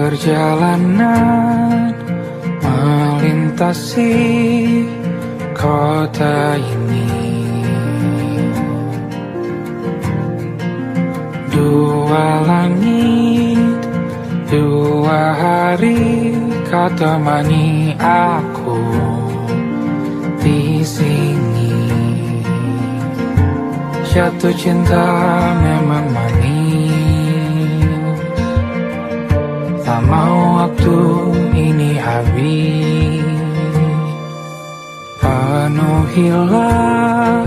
Perjalanan melintasi kota ini, dua langit, dua hari kau temani aku di sini. Jatuh cinta memang manis, tak mau waktu ini habis. Penuhilah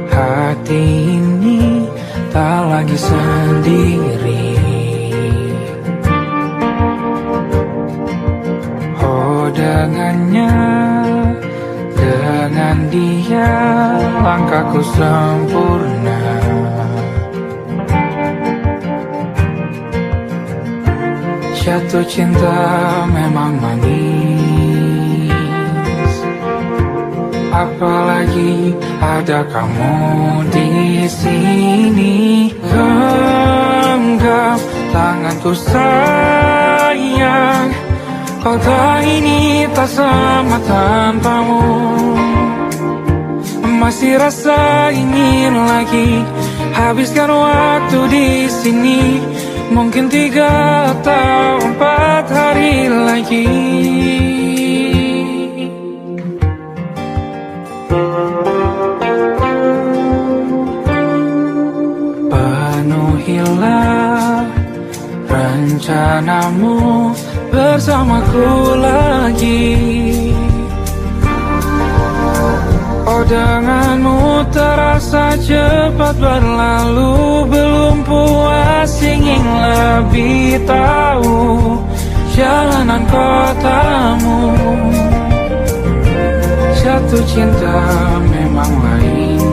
hati ini, tak lagi sendiri. Oh dengannya, dengan dia langkahku sempurna. Jatuh cinta memang manis, apalagi ada kamu di sini. Genggam tanganku sayang, kota ini tak sama tanpamu. Masih rasa ingin lagi habiskan waktu di sini. Mungkin 3 atau 4 hari lagi. Penuhilah rencanamu bersamaku lagi. Oh denganmu terasa cepat berlalu, belum puas ingin lebih tahu jalanan kotamu. Jatuh cinta memang lain,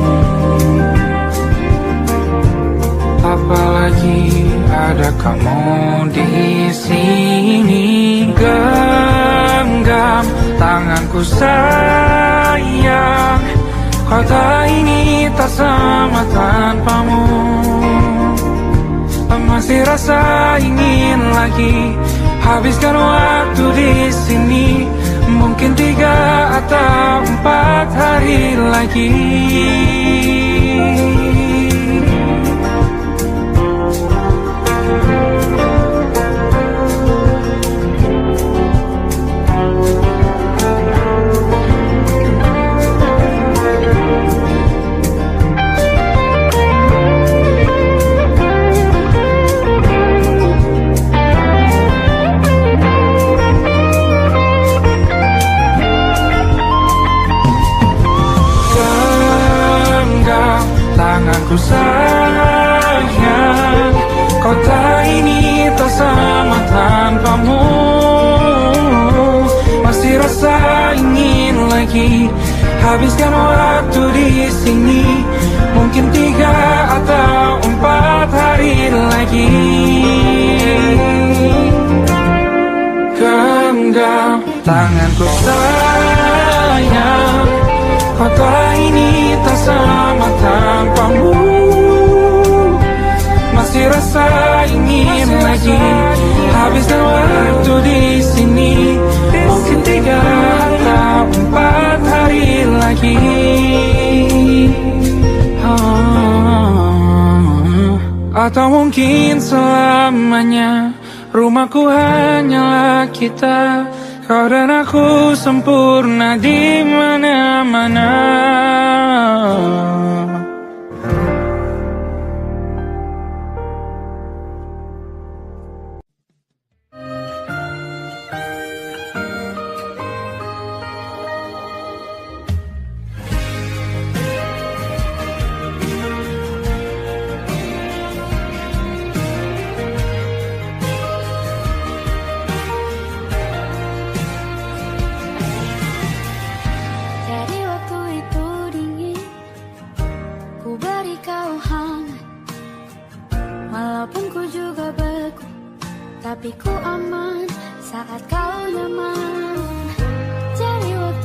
apalagi ada kamu di sini. Genggam tanganku sayang, kota ini tak sama tanpamu. Masih rasa ingin lagi habiskan waktu di sini. Mungkin 3 atau 4 hari lagi. Tanganku sayang, kota ini tak sama tanpamu. Masih rasa ingin lagi habiskan waktu di sini. Mungkin 3 atau 4 hari lagi. Genggam tanganku sayang, kota ini tak sama tanpamu. Masih rasa ingin lagi habiskan waktu di sini. Mungkin 3 atau 4 hari lagi. Atau mungkin selamanya. Rumahku hanyalah kita, kau dan aku sempurna di mana-mana. Tapi ku aman saat kau nyaman. Jadi waktu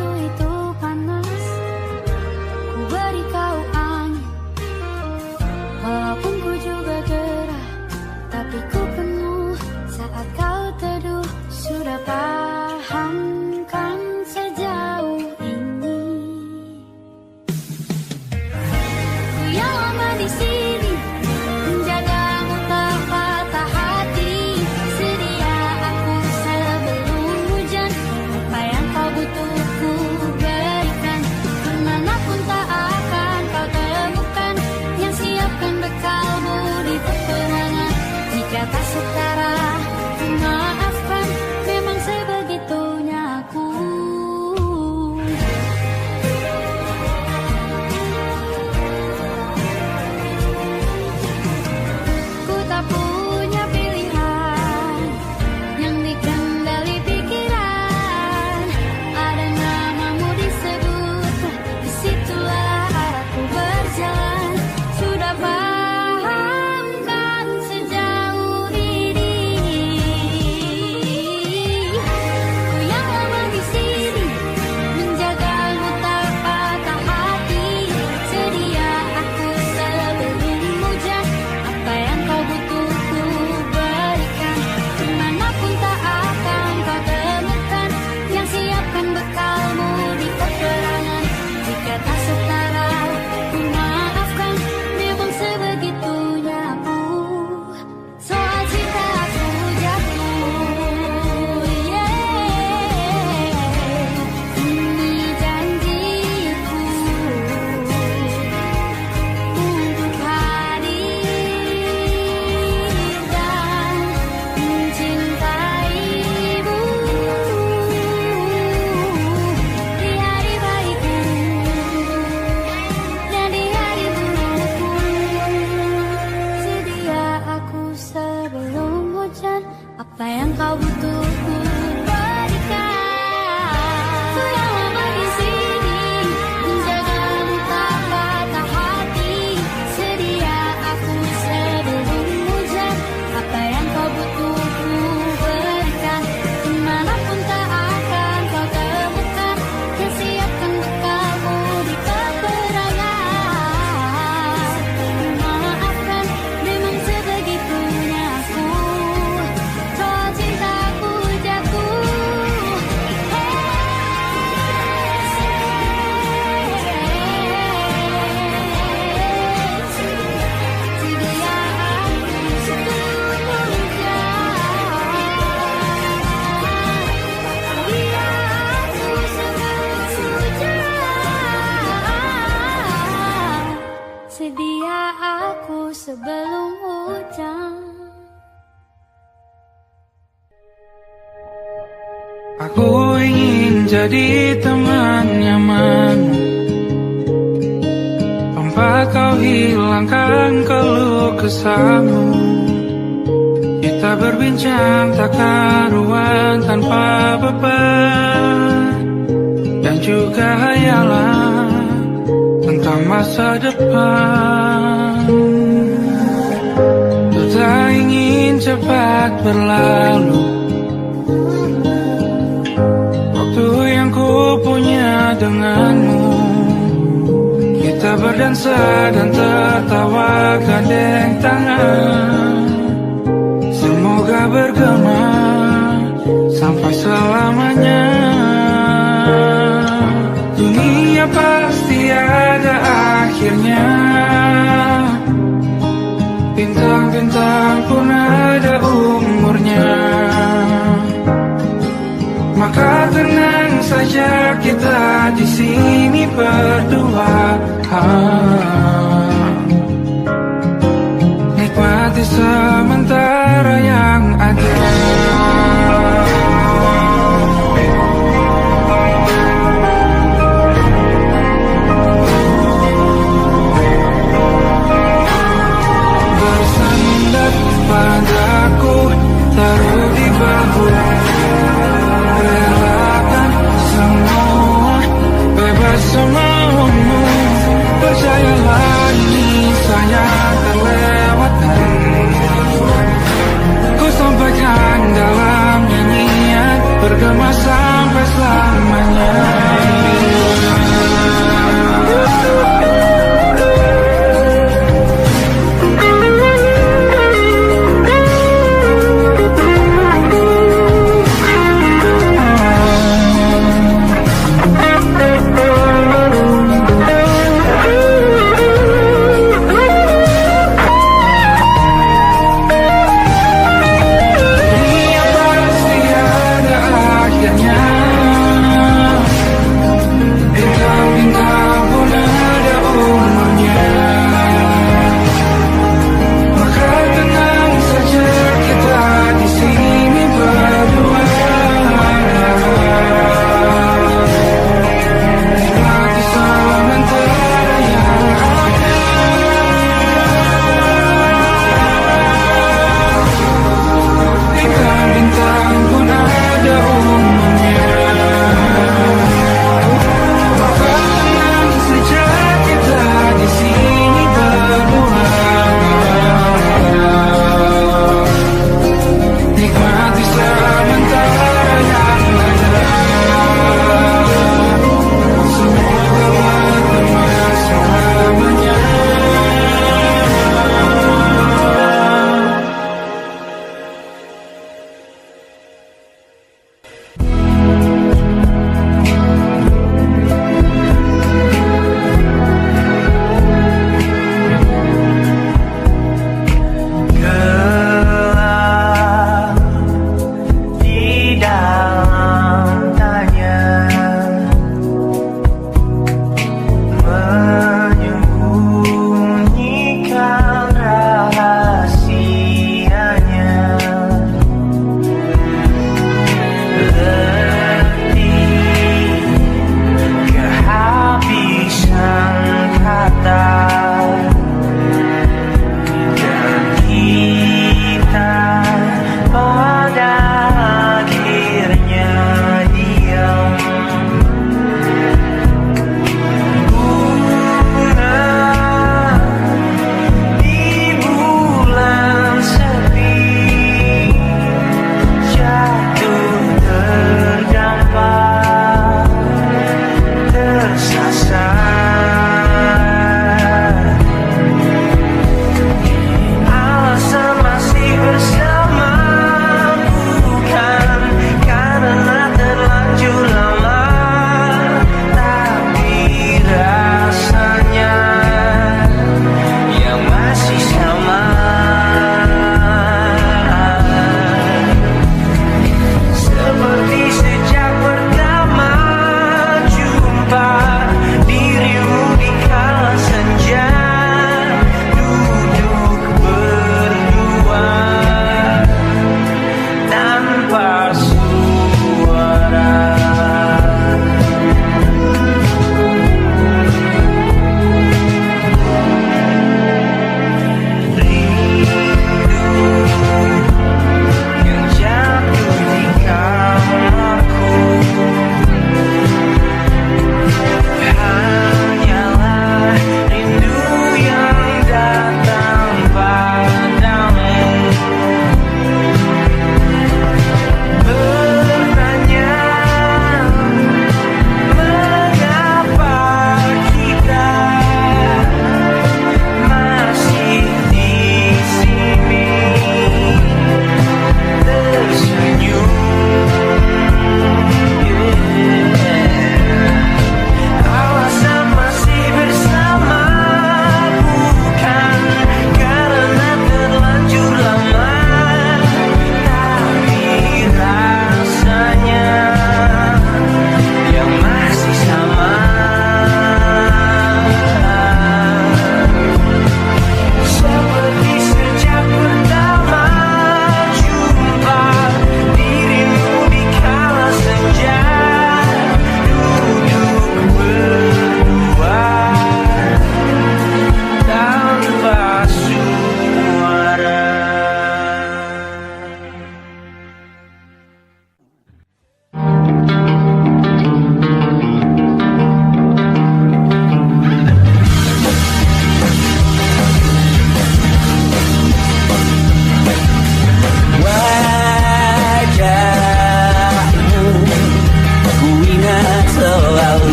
Aku ingin jadi teman nyamanmu, tempat kau hilangkan keluh kesahmu. Kita berbincang tak karuan tanpa beban, dan juga hayalan tentang masa depan. Ku tak ingin cepat berlalu waktu yang ku punya denganmu. Kita berdansa dan tertawa gandeng tangan, semoga bergema sampai selamanya. Dunia pasti ada akhirnya, bintang-bintang pun ada umurnya. Maka tenang saja kita di sini berdua, nikmati sementara yang ada. Bersandar padaku, taruh di bahu, relakan semua, bebas semaumu. Percayalah ini saya terlewatkan, ku sampaikan dalam nyanyian, bergema sampai selamanya.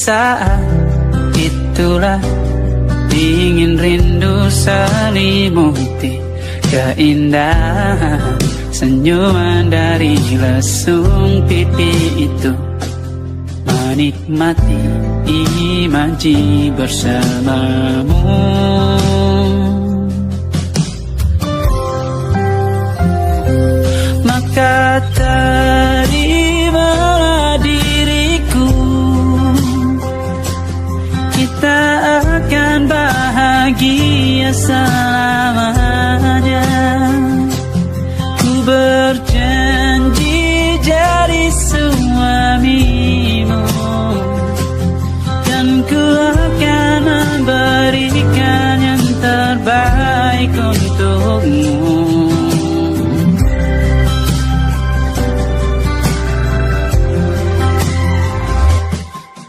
saat itulah ingin rindu selimuti keindahan senyuman dari lesung pipi itu, menikmati imaji bersamamu. Maka terimalah diriku, kita akan bahagia selamanya. Ku berjanji jadi suamimu, dan ku akan memberikan yang terbaik untukmu.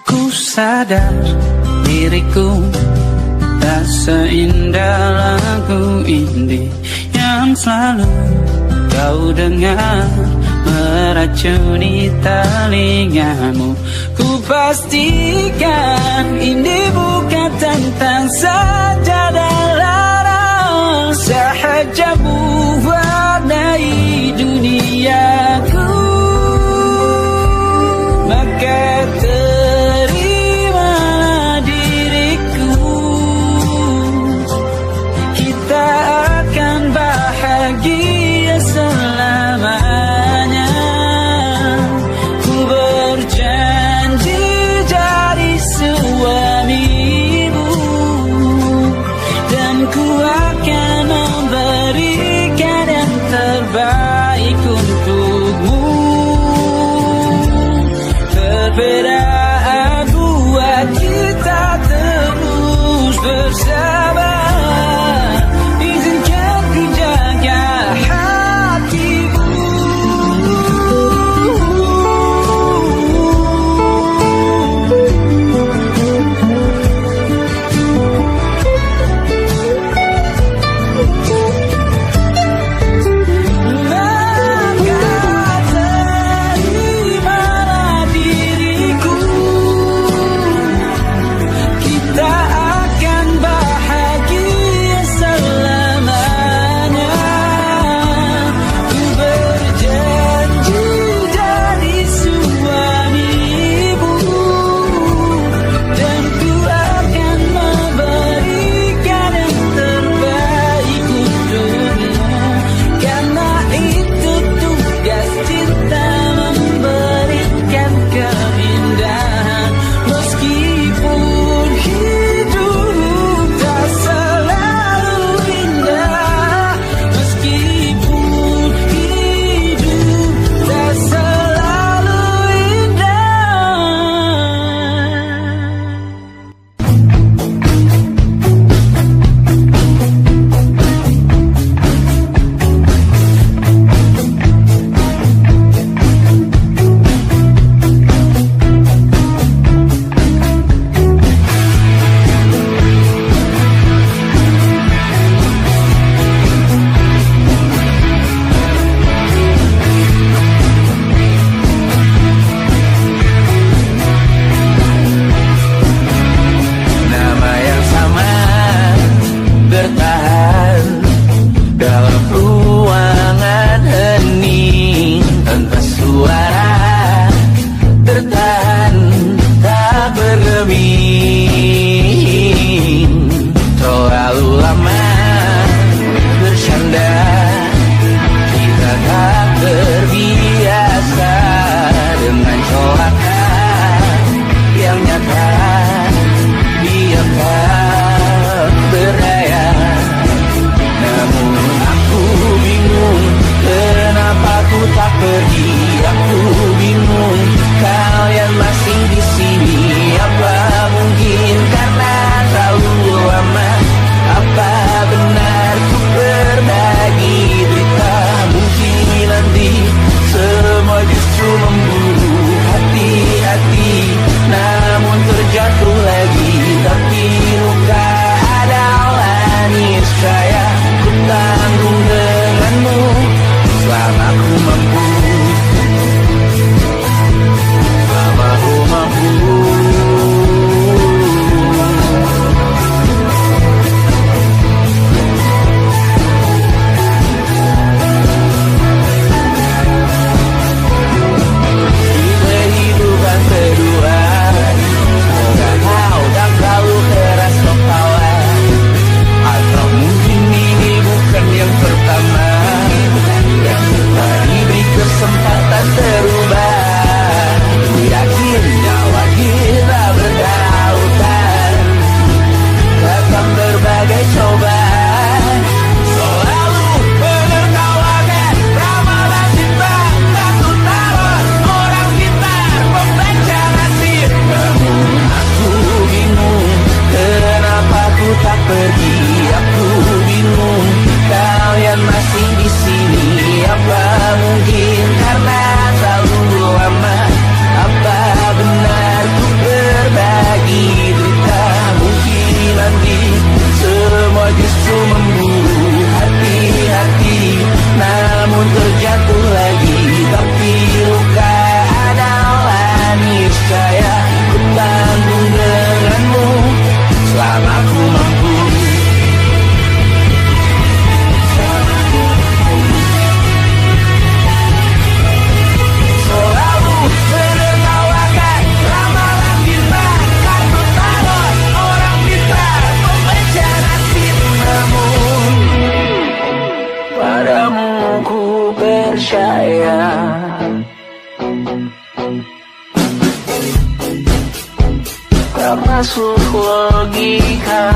Ku sadar diriku tak seindah lagu ini yang selalu kau dengar meracuni telingamu. Ku pastikan ini bukan tentang saja dan lara, sahaja mewarnai duniaku. Maka terimalah diriku, kita akan bahagia selamanya. Ku berjanji jadi suamimu, dan ku akan memberikan yang terbaik untukmu. Perbedaan buat kita terus bersama. Izinkan ku jaga hatimu. Maka terimalah diriku, kita akan bahagia tak masuk logika.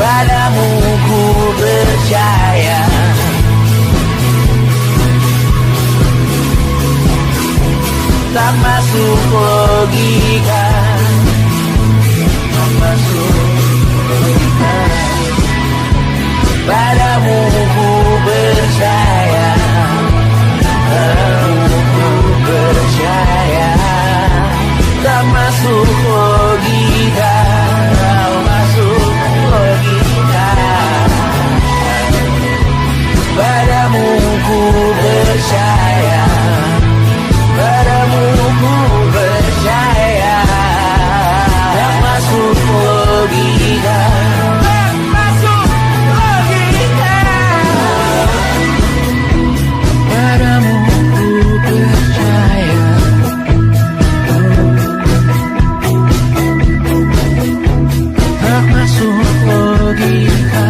Padamu ku percaya, tak masuk logika, tak masuk logika. Padamu ku percaya, padamu ku percaya, tak masuk logika, tak masuk logika. Padamu ku percaya, padamu ku percaya, tak masuk logika, tak masuk logika. Padamu ku percaya, tak masuk logika.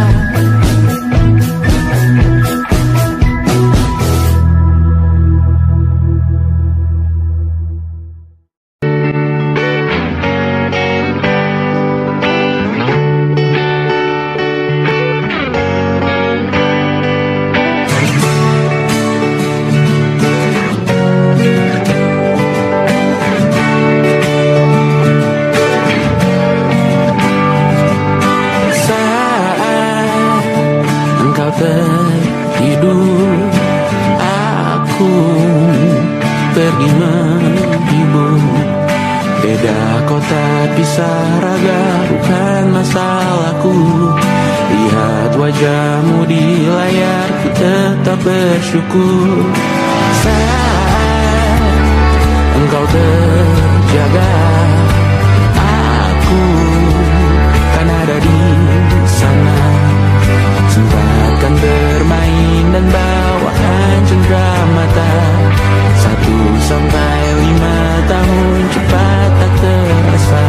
Tertidur, aku pergi menghibur. Beda kota pisah raga, bukan masalahku. Lihat wajahmu di layar, ku tetap bersyukur. Saat engkau terjaga, aku kan ada di sana. Sempatkan bermain dan bawaan cenderamata. 1-5 tahun cepat tak terasa.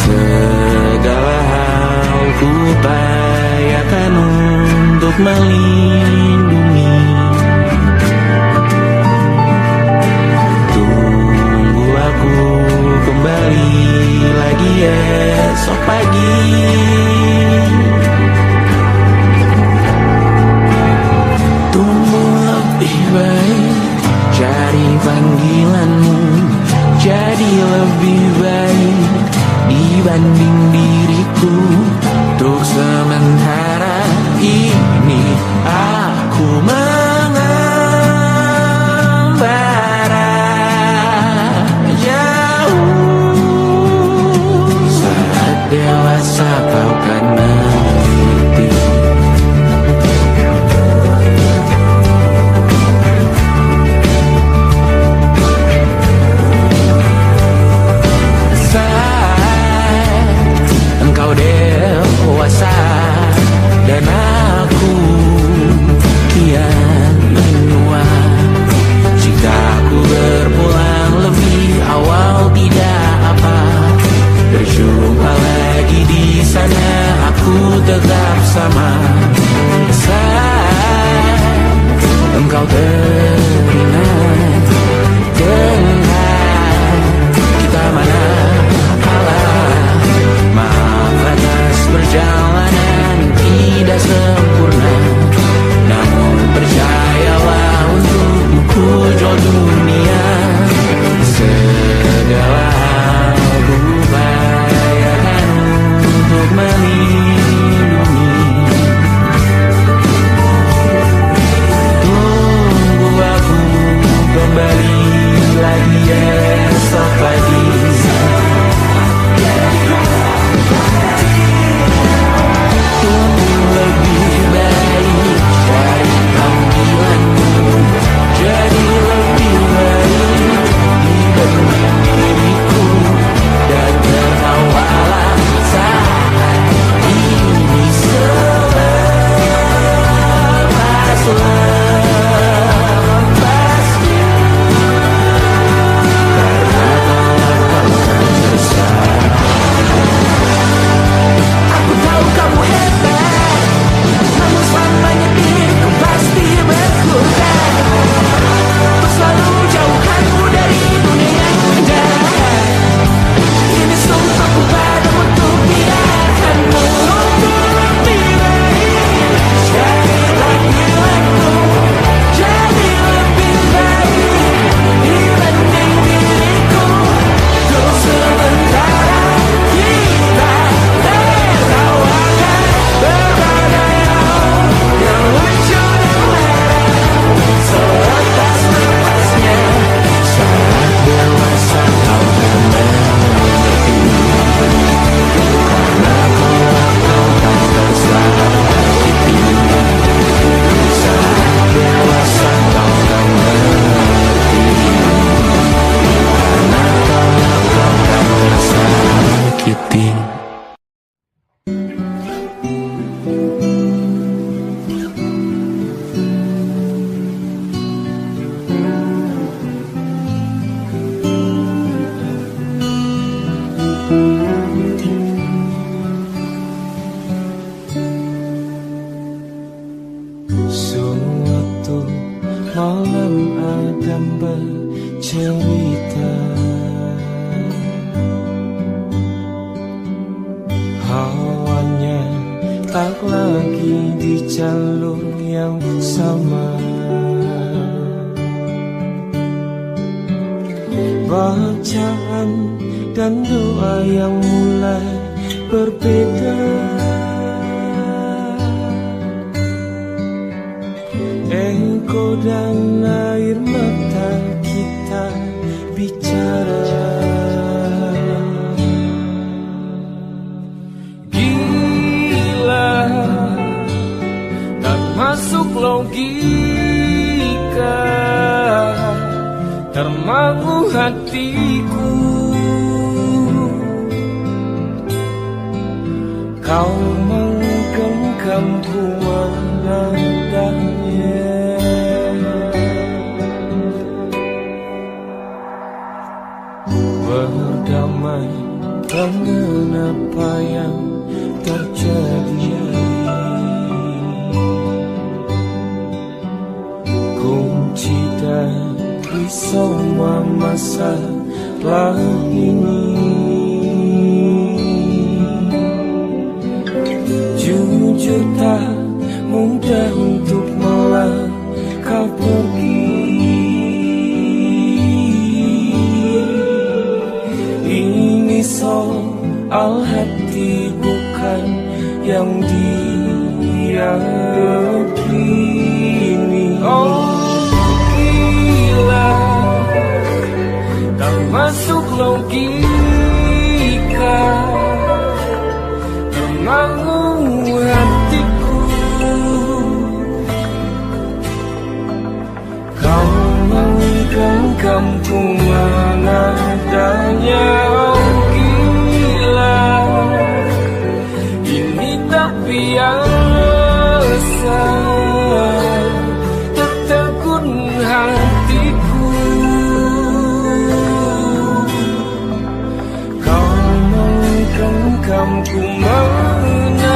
Segala hal ku upayakan untuk melindungi. Tunggu aku kembali lagi esok pagi. Lebih baik cari panggilanmu, jadi lebih baik dibanding diriku. Untuk sementara ini aku mengembara jauh. Saat dewasa kau kan mengerti. Engkau dewasa dan aku kian menua. Jika aku berpulang lebih awal tidak apa. Berjumpa lagi di sana, aku tetap sama. Saat engkau teringat dengan kita mana maaf atas perjalanan tidak sempurna. Namun percayalah untukmu ku jual dunia. Segala hal ku upayakan untuk melindungi. Tunggu malam Adam bercerita. Hawanya tak lagi di jalur yang sama. Bacaan dan doa yang mulai berbeda. Engkau dan air mata kita bicara. Gila, tak masuk logika, termangu hatiku. Kau menggenggamku menadanya. Berdamai dengan apa yang terjadi. Kunci dari semua masalah ini. Jujur tak mudah untuk melangkah pergi. Ini soal hati bukan yang diyakini. Oh gila, tak masuk logika, termangu hatiku. Kau menggenggamku menadanya. Oh gila, ini tak biasa, tertegun hatiku. Kau menggenggamku menadanya.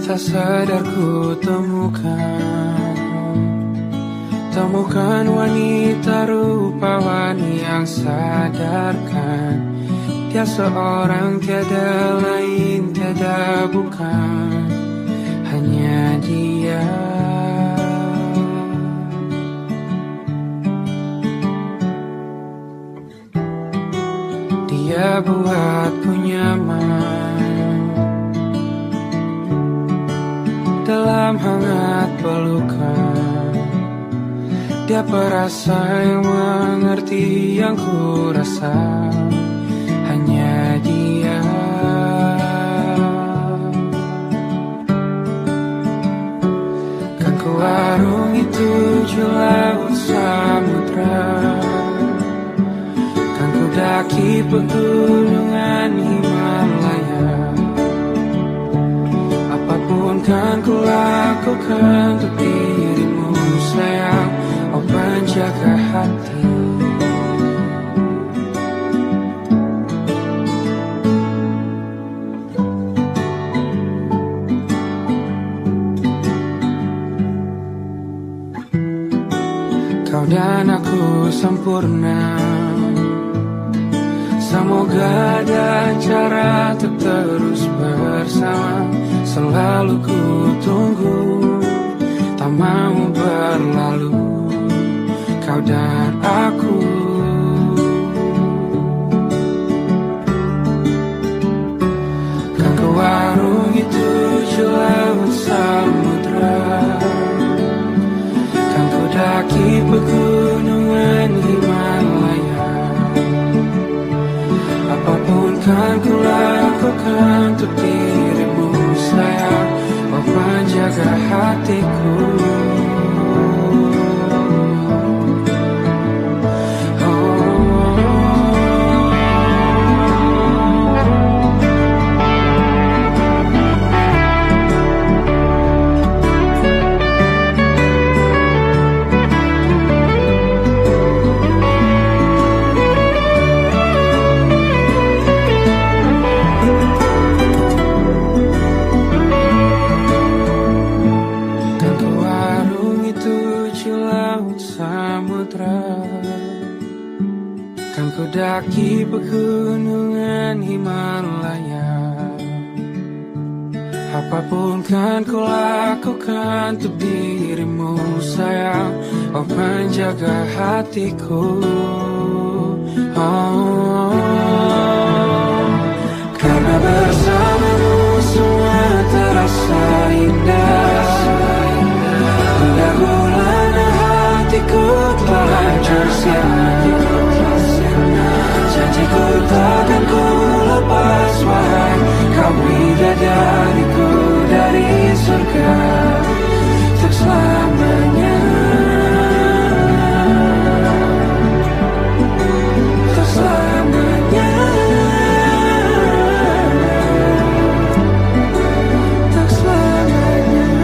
Tak sadar ku temukan wanita rupawan yang sadarkan dia seorang, tiada lain, tiada bukan, hanya dia. Dia buatku nyaman dalam hangat pelukan. Dia perasa yang mengerti yang ku rasa, hanya dia. Kan ku arungi 7 laut samudra, kan ku daki daki pegunungan Himalaya. Apapun kan ku lakukan untuk dirimu sayang, oh penjaga hati. Kau dan aku sempurna, semoga ada cara untuk terus bersama. Selalu ku tunggu, tak mau berlalu, kau dan aku. Kan ke warung itu laut samudra, kan ku daki pegunungan Himalaya. Apapun kan ku lakukan untuk dirimu sayang, oh penjaga hatiku. Kan ku daki pegunungan Himalaya. Apapun kan ku lakukan untuk dirimu sayang, oh penjaga hatiku. Oh, karena bersamamu semua terasa indah. Pergaulan hatiku telah hancur sia-sia. Janjiku takkan ku lepas, wahai kau bidadariku dari surga untuk selamanya, untuk selamanya, untuk selamanya.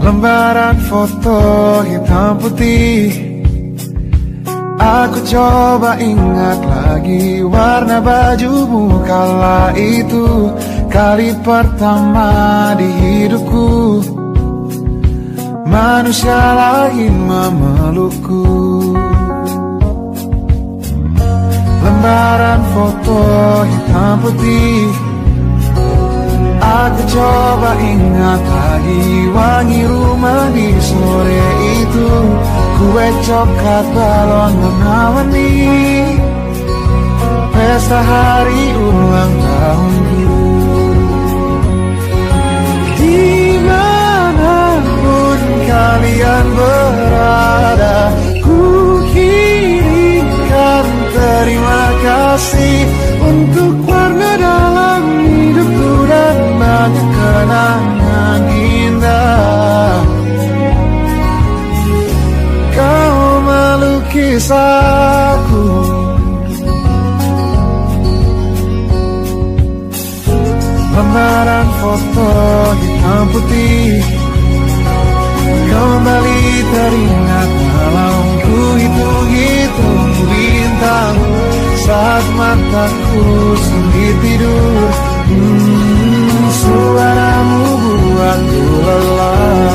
Lembaran foto hitam putih, aku coba ingat lagi warna bajumu kala itu. Kali pertama di hidupku manusia lain memelukku. Lembaran foto hitam putih, aku coba ingat lagi wangi rumah di sore itu. Kue coklat balon warna-warni, pesta hari ulang tahunku. Dimanapun kalian berada, ku kirimkan terima kasih untuk warna dalam hidupku dan banyak kenangan indah. Kau melukis aku, lembaran foto hitam putih kembali teringat malam ku hitung-hitung bintang saat mataku sulit tidur. Suaramu buatku lelah.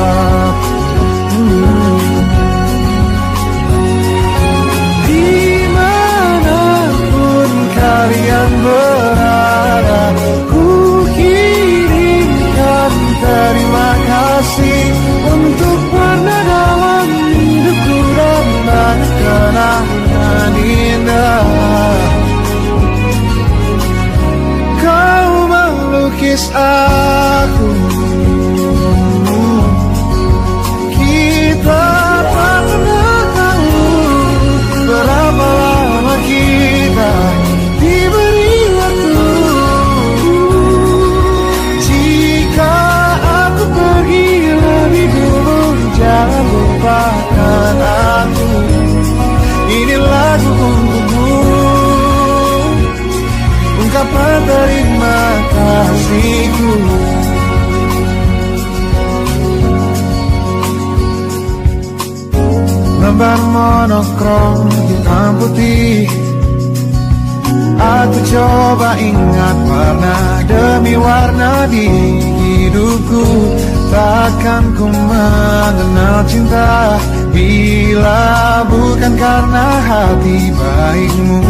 ban monokrom hitam putih. Aku coba ingat warna demi warna di hidupku. Takkan ku mengenal cinta bila bukan karena hati baikmu.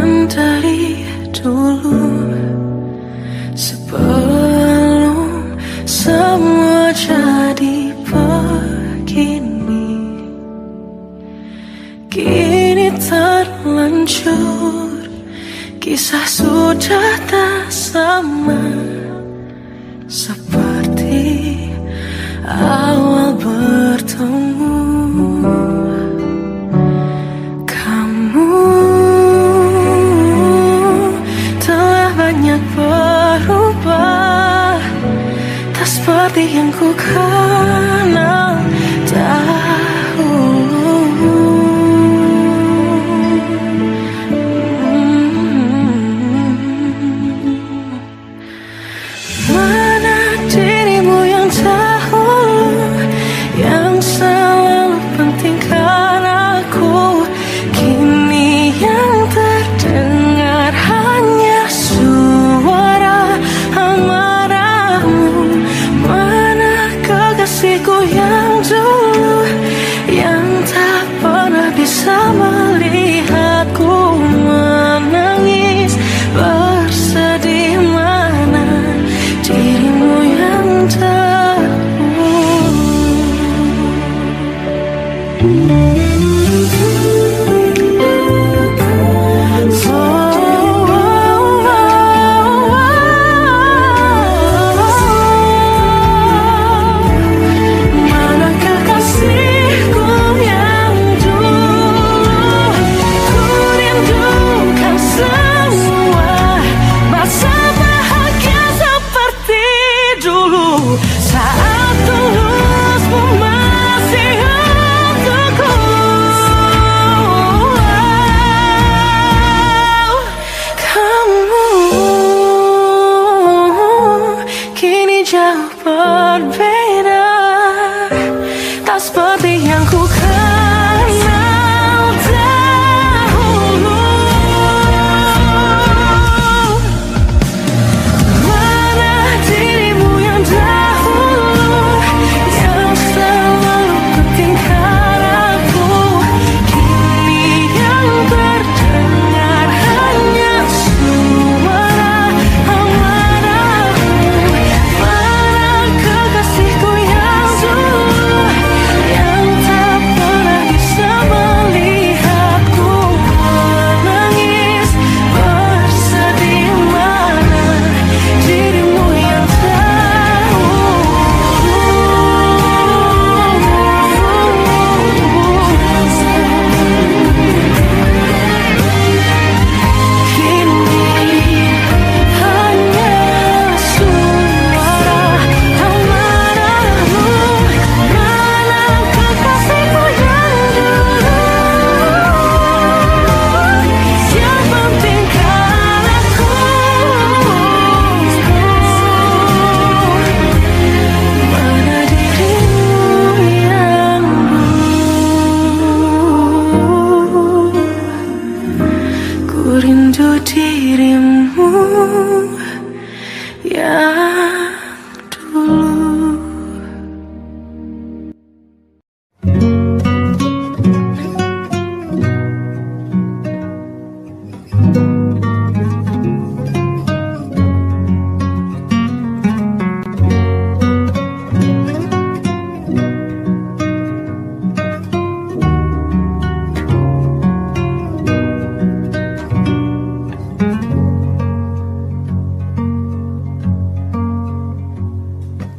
berjalan dari dulu, sebelum semua jadi begini. Kini terlanjur, kisah sudah tak sama seperti awal bertemu. Kamu telah banyak berubah, tak seperti yang ku kenal dahulu. Mana dirimu yang dahulu, yang selalu pentingkan aku, kini yang terdengar hanya suara amarahmu. Mana kekasihku yang dulu, yang tak pernah bisa melihatku menangis bersedih. Mana dirimu yang mana kekasihku yang dulu, ku rindukan semua masa bahagia seperti dulu, saat tulusmu masih untukku. Kamu kini jauh berbeda, tak seperti yang ku kenal dahulu. Mana dirimu yang dahulu, yang selalu pentingkan aku, kini yang terdengar hanya suara amarahmu. Mana kekasihku yang dulu, yang tak pernah bisa melihatku menangis bersedih. Mana dirimu yang kini hanya suara amarahmu. Mana kekasihku yang dulu, yang pentingkan aku, mana dirimu yang dulu, ku rindu dirimu yang dulu.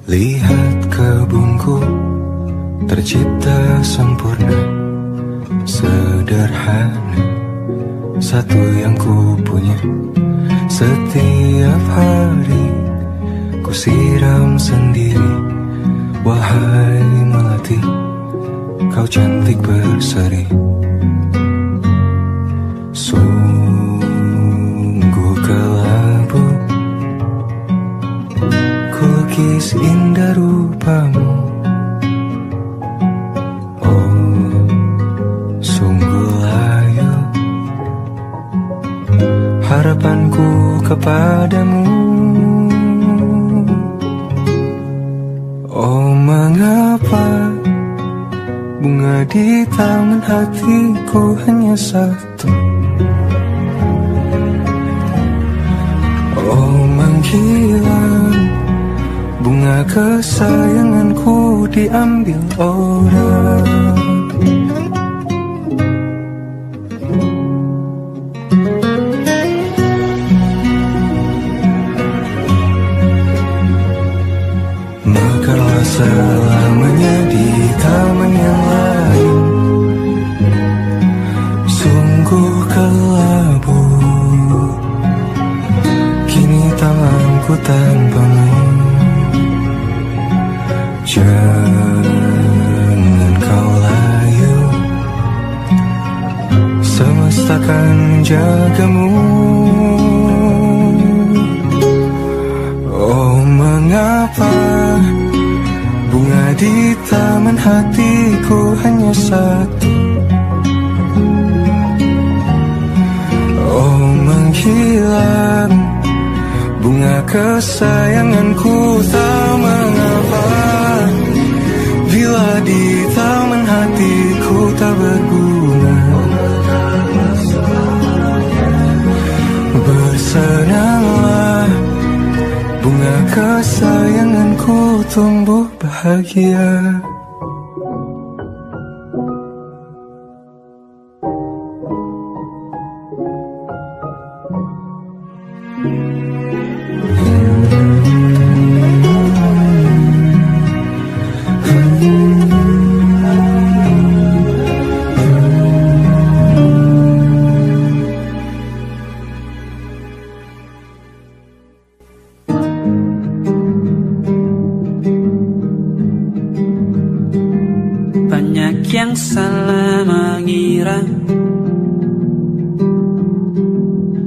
Lihat kebunku tercipta sempurna, sederhana, satu yang ku punya. Setiap hari ku siram sendiri. Wahai melati, kau cantik berseri. Sungguh kelabu ku lukis indah rupamu. Oh, sungguh layu harapanku kepadamu. Oh, mengapa bunga di taman hatiku hanya satu? menghilang, bunga kesayanganku diambil orang. Mekarlah selamanya di taman yang lain, sungguh kelabu kini tanganku tanpamu. Jangan kau layu, semesta akan menjagamu. Oh, mengapa bunga di taman hatiku hanya satu? Oh, menghilang bunga kesayanganku, tak mengapa bila di taman hatiku tak berbunga. Bersenanglah, bunga kesayanganku tumbuh bahagia. Banyak yang salah mengira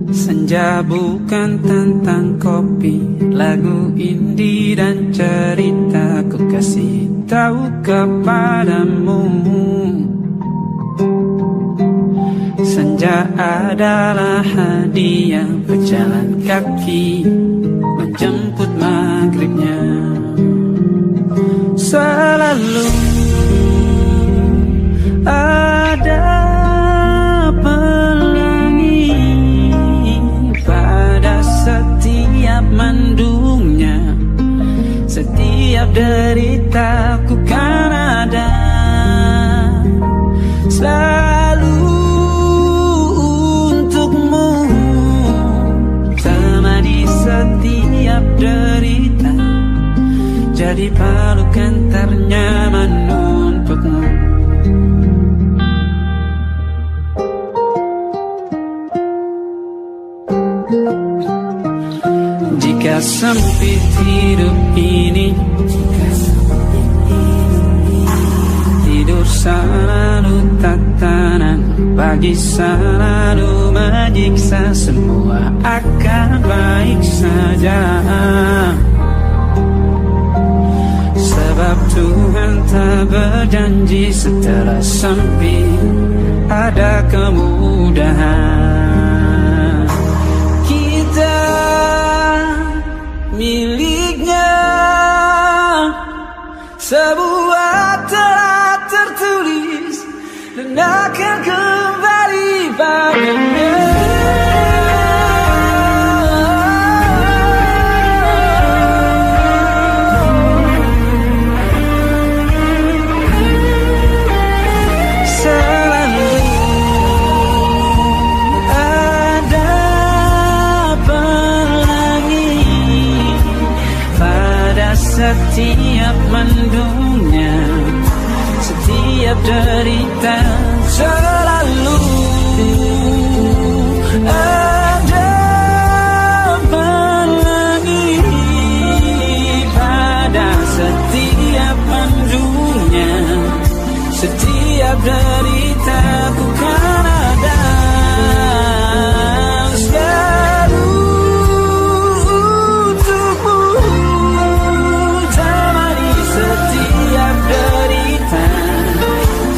senja bukan tentang kopi, lagu indie dan cerita. Ku kasih tahu kepadamu, senja adalah hadiah berjalan kaki menjemput maghribnya. Selalu ada pelangi pada setiap mendungnya, setiap deritaku kan ada selalu untukmu, temani setiap derita, jadi pelukan ternyaman untukmu. Jika sempit hidup ini, tidur selalu tatanan, pagi selalu menyiksa, semua akan baik saja. Sebab Tuhan tak berjanji setelah sempit ada kemudahan. Kita miliknya sebuah telah tertulis dan akan kembali padanya. Setiap mendungnya, setiap derita, selalu ada pelangi pada setiap mendungnya, setiap derita ku kan ada selalu untukmu.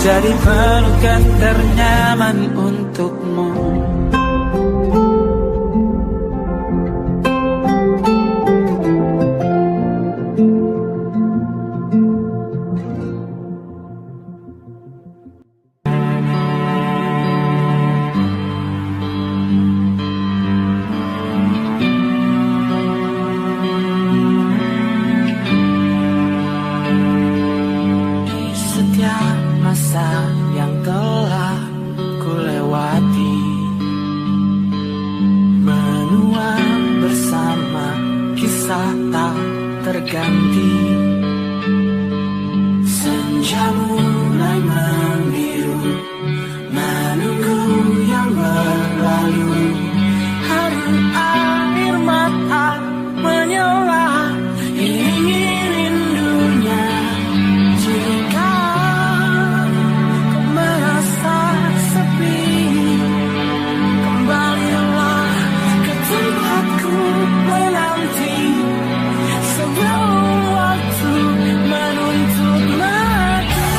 Jadi pelukan ternyaman untukmu. rasa tak terganti. Senja mulai membiru, menunggu yang berlalu. Hari air mata menyala, ini rindunya. Jika kau merasa sepi, kembalilah ke tempatku menanti. Sebelum waktu menuntut mati.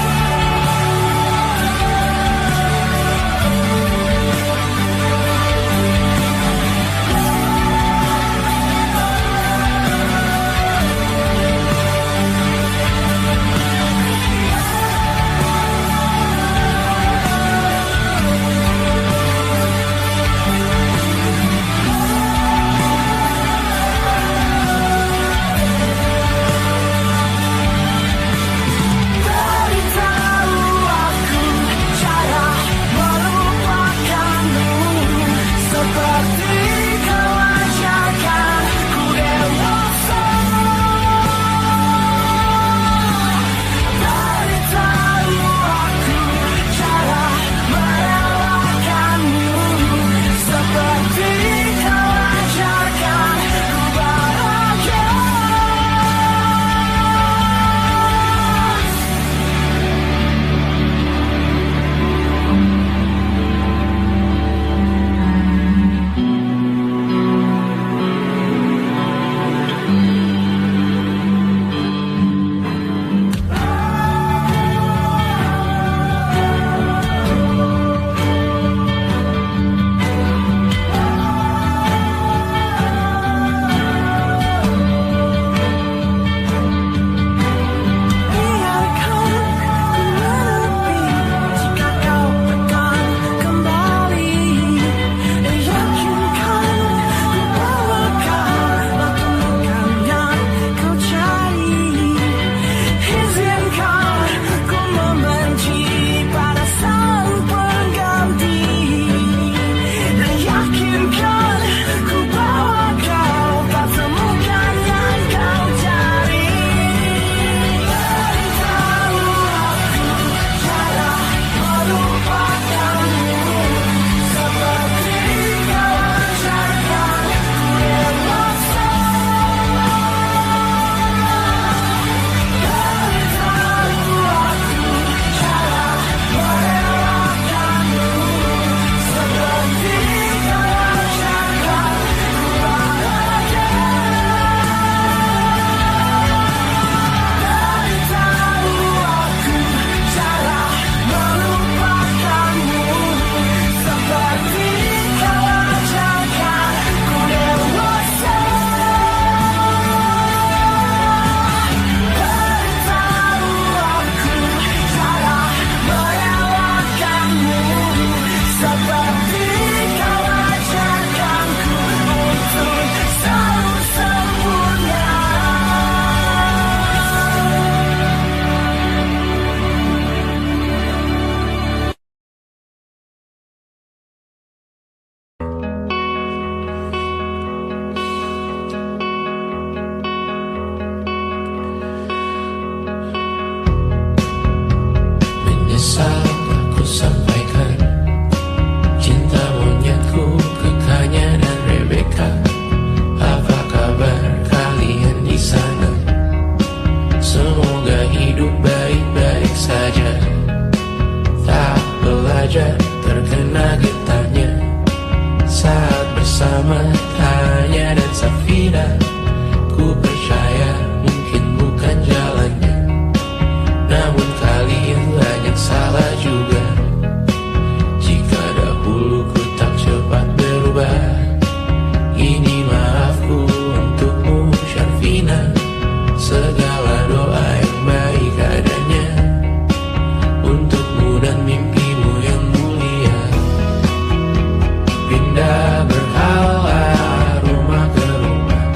Berhala rumah ke rumah,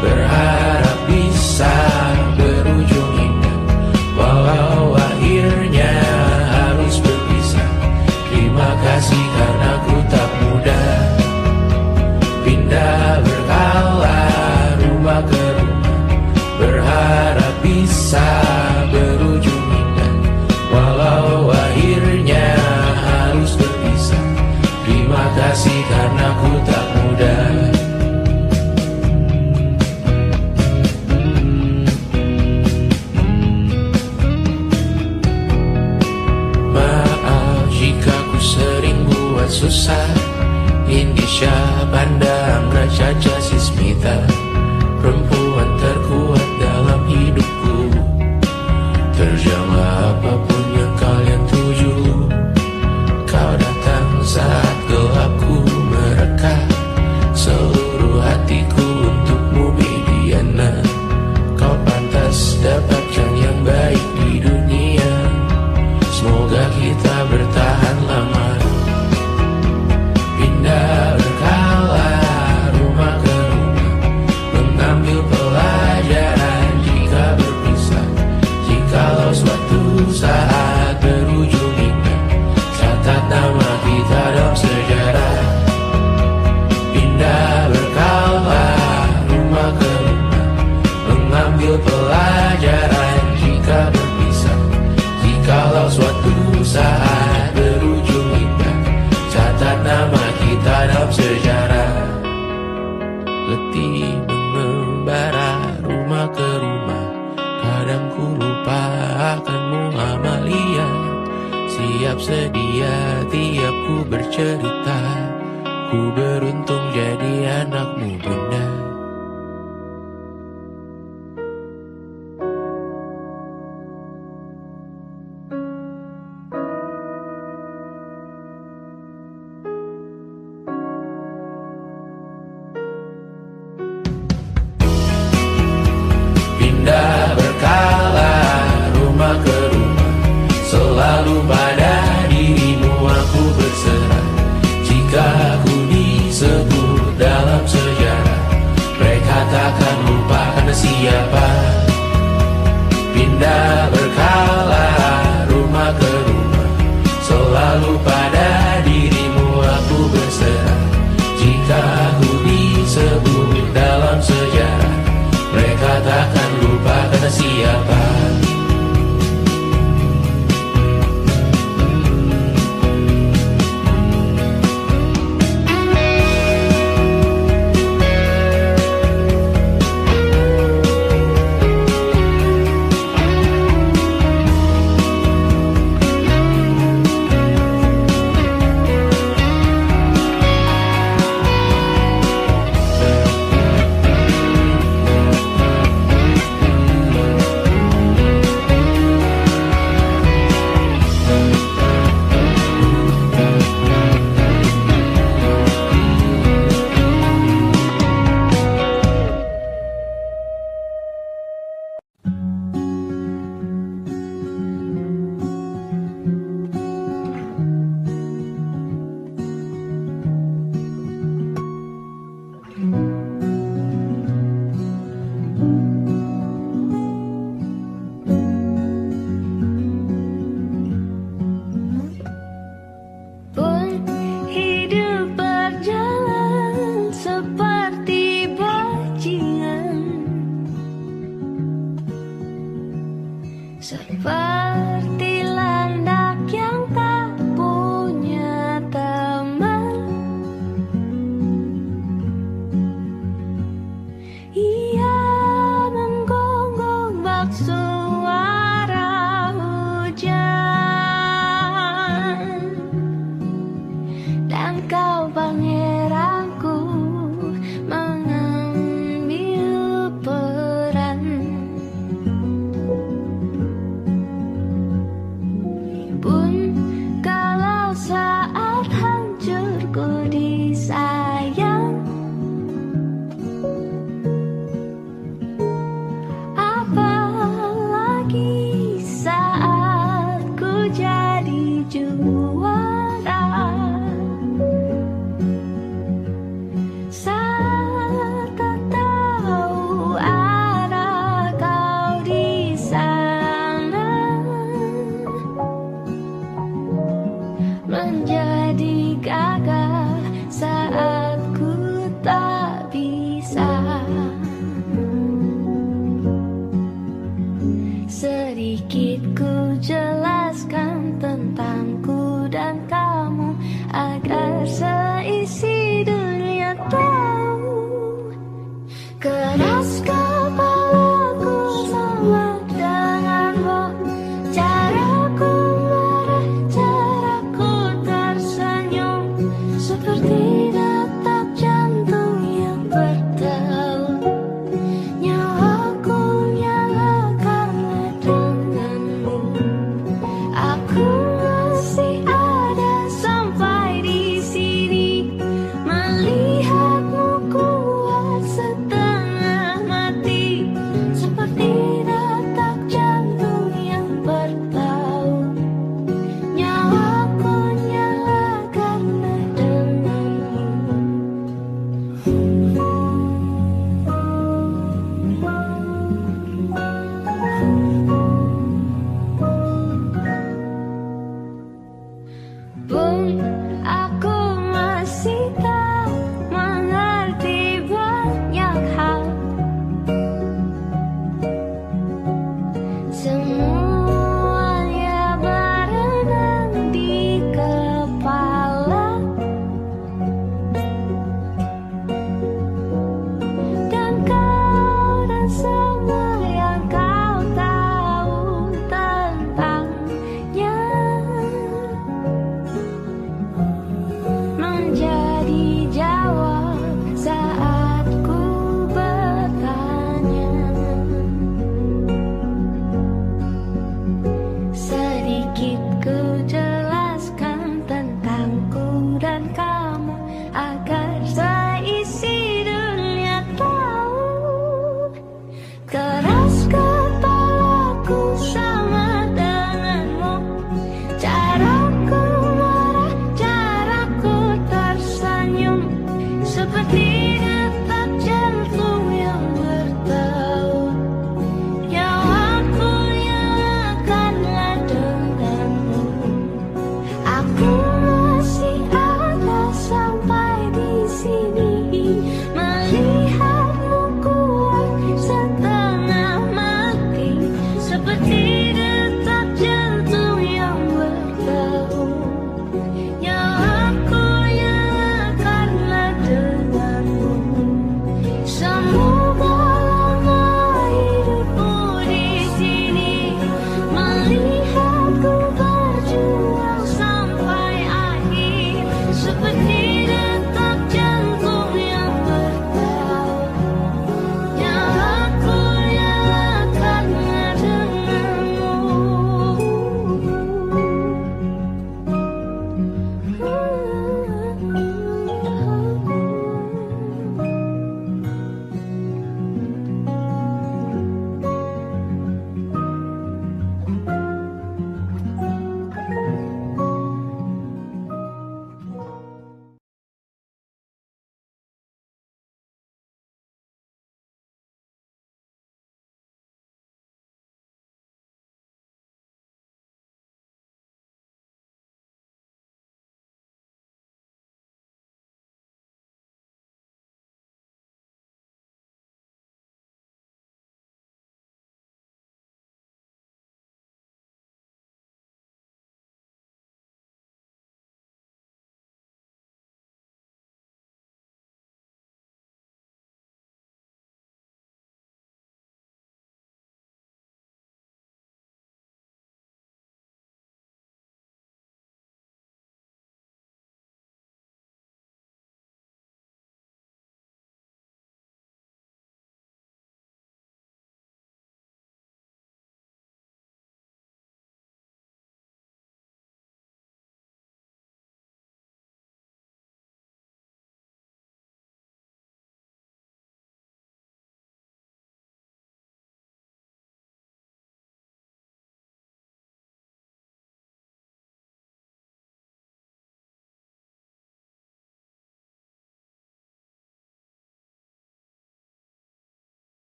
berharap letih mengembara rumah ke rumah. Kadang ku lupa akanmu Amalia. Siap sedia tiap ku bercerita. Ku beruntung jadi anakmu bunda. Pindah berkala rumah ke rumah, selalu pada dirimu aku berserah. Jika ku disebut dalam sejarah, mereka takkan lupa karena siapa. Pindah berkala rumah ke rumah, selalu pada dirimu aku berserah. Jika ku disebut dalam sejarah, mereka takkan lupa karena siapa. Pun hidup berjalan sepanjang